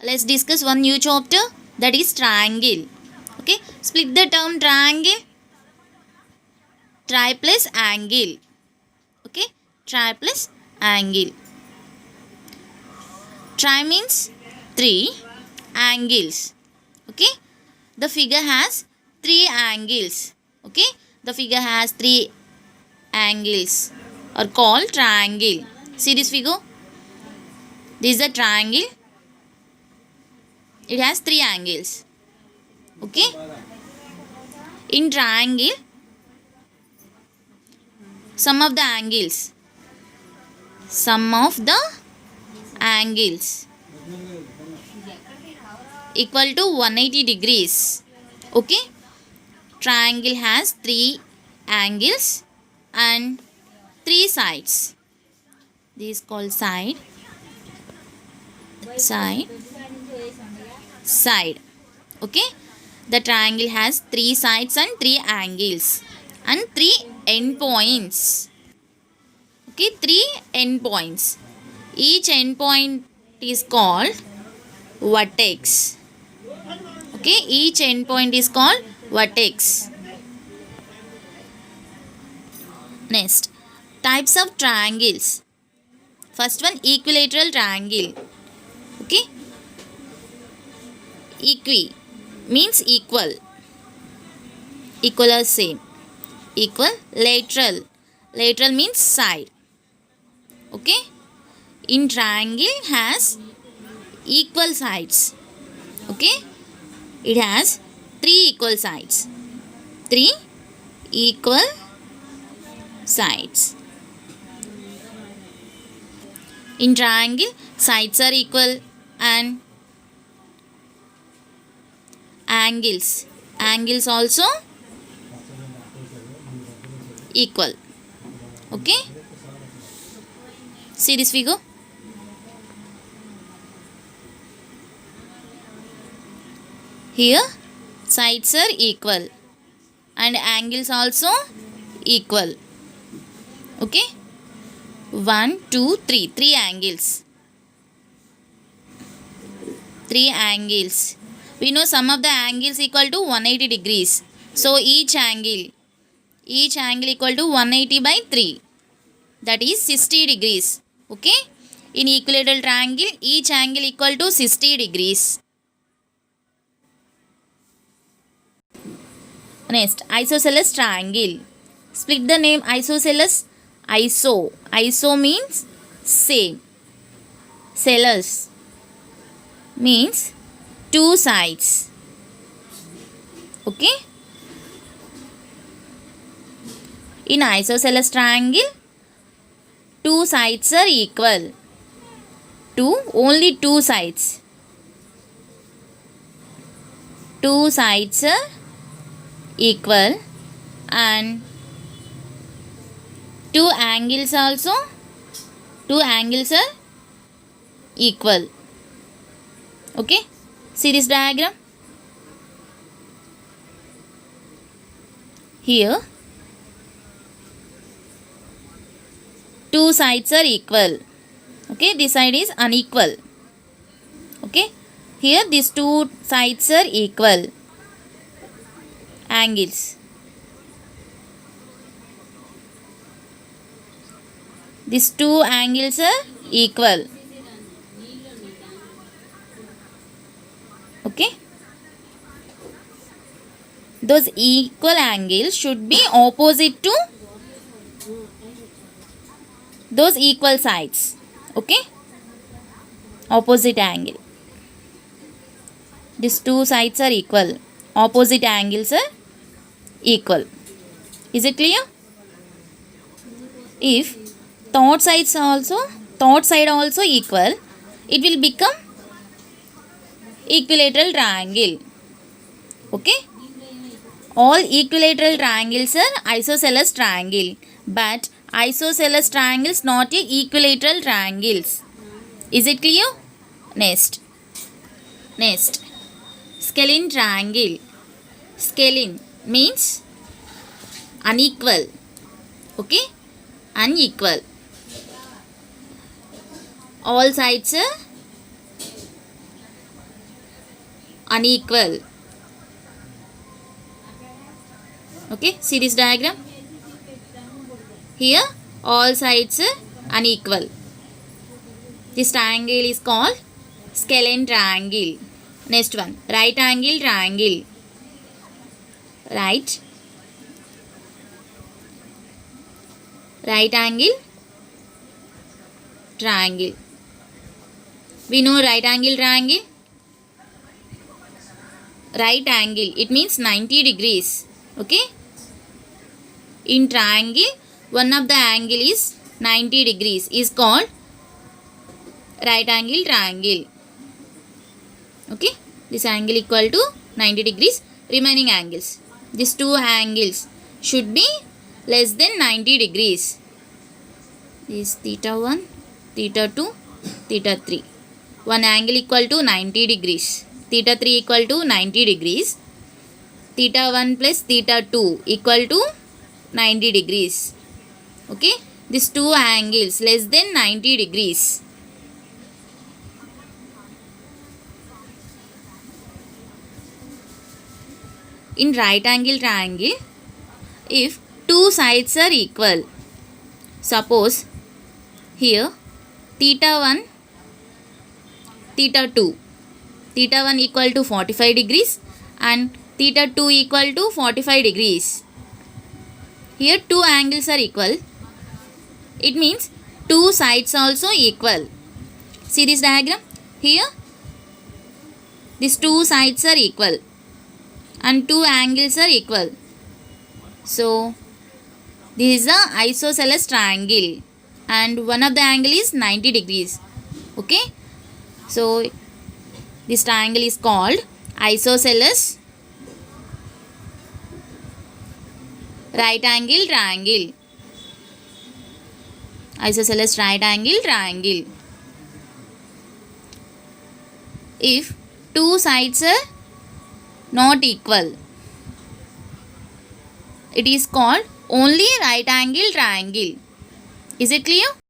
Let's discuss one new chapter, that is triangle. Okay, split the term triangle. Tri plus angle. Okay, tri plus angle. Tri means three, angles. Okay, the figure has three angles. Okay, the figure has three angles are called triangle. See this figure? This is a triangle. It has three angles. Okay, in triangle, sum of the angles equal to 180 degrees. Okay, triangle has three angles and three sides. This is called side. Okay, the triangle has three sides and three angles and three endpoints. Okay, three endpoints. Each endpoint is called vertex. Okay, each endpoint is called vertex. Next, types of triangles. First one, equilateral triangle. Okay, equi means equal. Equal or same. Equilateral. Lateral means side. Okay, in triangle has equal sides. Okay, it has three equal sides. Three equal sides. In triangle, sides are equal and angles also equal. Okay, see this figure? Here sides are equal and angles also equal. Okay, 1 2 3 three angles. We know sum of the angles equal to 180 degrees. So each angle equal to 180 by 3, that is 60 degrees. Okay, in equilateral triangle each angle equal to 60 degrees. Next, isosceles triangle. Split the name isosceles. Iso means same. Celes means two sides. Okay, in isosceles triangle two sides are equal. Only two sides. Two sides are equal and two angles are equal. Okay, see this diagram? Here two sides are equal. Okay, this side is unequal. Okay, here these two sides are equal. Angles. These two angles are equal. Okay, those equal angles should be opposite to those equal sides. Okay, opposite angle. These two sides are equal. Opposite angles are equal. Is it clear? If third side also equal, it will become equilateral triangle. Okay, all equilateral triangles are isosceles triangle, but isosceles triangles not a equilateral triangles. Is it clear? Next, scalene triangle. Scalene means unequal. Okay, unequal. All sides are unequal. Okay, see this diagram. Here all sides are unequal. This triangle is called scalene triangle. Next one, right angle triangle. Right angle triangle. We know right angle triangle. Right angle, it means 90 degrees. Okay. In triangle, one of the angle is 90 degrees is called right angle triangle. Okay. This angle equal to 90 degrees. Remaining angles, these two angles should be less than 90 degrees. This theta 1, theta 2, theta 3. One angle equal to 90 degrees. Theta 3 equal to 90 degrees. Theta 1 plus theta 2 equal to 90 degrees. Okay. These two angles less than 90 degrees. In right angle triangle, if two sides are equal, suppose here theta 1, theta 2. Theta 1 equal to 45 degrees and theta 2 equal to 45 degrees. Here two angles are equal. It means two sides also equal. See this diagram? Here these two sides are equal and two angles are equal. So this is a isosceles triangle and one of the angle is 90 degrees. Okay. So this triangle is called isosceles right angle triangle. Isosceles right angle triangle. If two sides are not equal, it is called only right angle triangle. Is it clear?